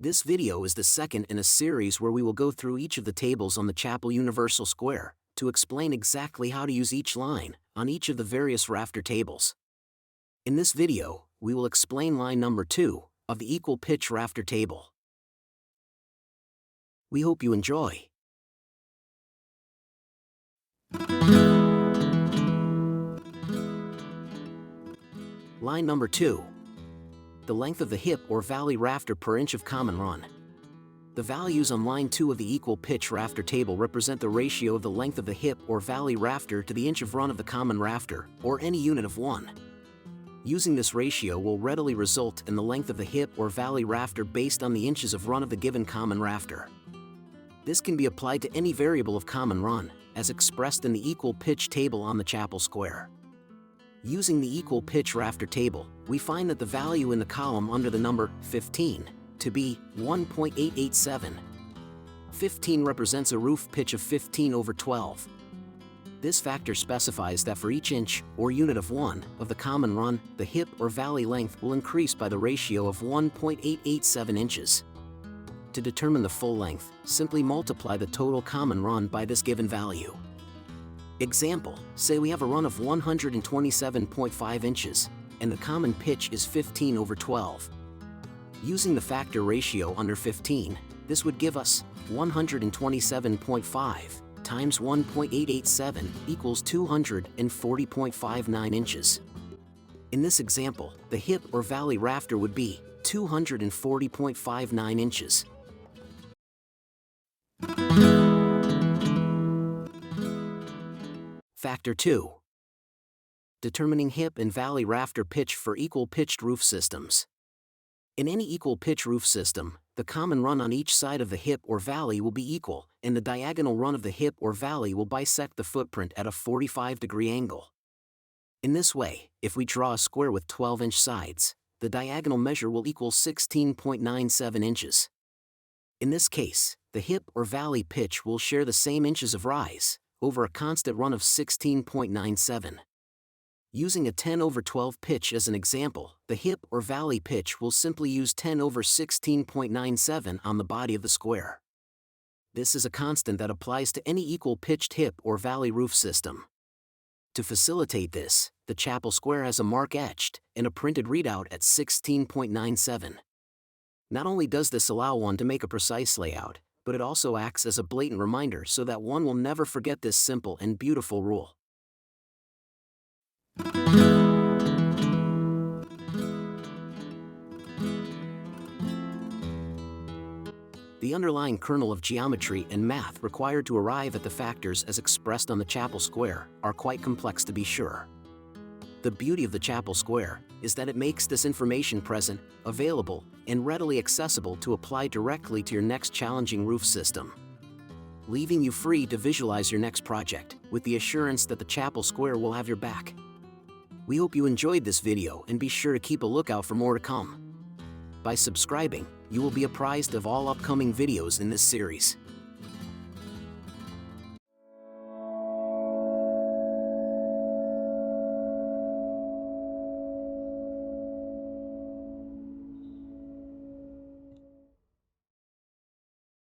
This video is the second in a series where we will go through each of the tables on the Chappell Universal Square to explain exactly how to use each line on each of the various rafter tables. In this video, we will explain line number 2 of the Equal Pitch Rafter Table. We hope you enjoy. Line number 2. The length of the hip or valley rafter per inch of common run. The values on line 2 of the Equal Pitch Rafter Table represent the ratio of the length of the hip or valley rafter to the inch of run of the common rafter, or any unit of 1. Using this ratio will readily result in the length of the hip or valley rafter based on the inches of run of the given common rafter. This can be applied to any variable of common run, as expressed in the Equal Pitch Table on the Chappell Square. Using the Equal Pitch Rafter Table, we find that the value in the column under the number 15 to be 1.887. 15 represents a roof pitch of 15 over 12. This factor specifies that for each inch, or unit of 1, of the common run, the hip or valley length will increase by the ratio of 1.887 inches. To determine the full length, simply multiply the total common run by this given value. Example, say we have a run of 127.5 inches, and the common pitch is 15 over 12. Using the factor ratio under 15, this would give us 127.5 times 1.887 equals 240.59 inches. In this example, the hip or valley rafter would be 240.59 inches. Factor 2. Determining hip and valley rafter pitch for equal pitched roof systems. In any equal pitch roof system, the common run on each side of the hip or valley will be equal, and the diagonal run of the hip or valley will bisect the footprint at a 45-degree angle. In this way, if we draw a square with 12-inch sides, the diagonal measure will equal 16.97 inches. In this case, the hip or valley pitch will share the same inches of rise over a constant run of 16.97. Using a 10 over 12 pitch as an example, the hip or valley pitch will simply use 10 over 16.97 on the body of the square. This is a constant that applies to any equal pitched hip or valley roof system. To facilitate this, the Chappell Square has a mark etched and a printed readout at 16.97. Not only does this allow one to make a precise layout, but it also acts as a blatant reminder so that one will never forget this simple and beautiful rule. The underlying kernel of geometry and math required to arrive at the factors as expressed on the Chappell Square are quite complex to be sure. The beauty of the Chappell Square is that it makes this information present, available, and readily accessible to apply directly to your next challenging roof system, leaving you free to visualize your next project with the assurance that the Chappell Square will have your back. We hope you enjoyed this video and be sure to keep a lookout for more to come. By subscribing, you will be apprised of all upcoming videos in this series.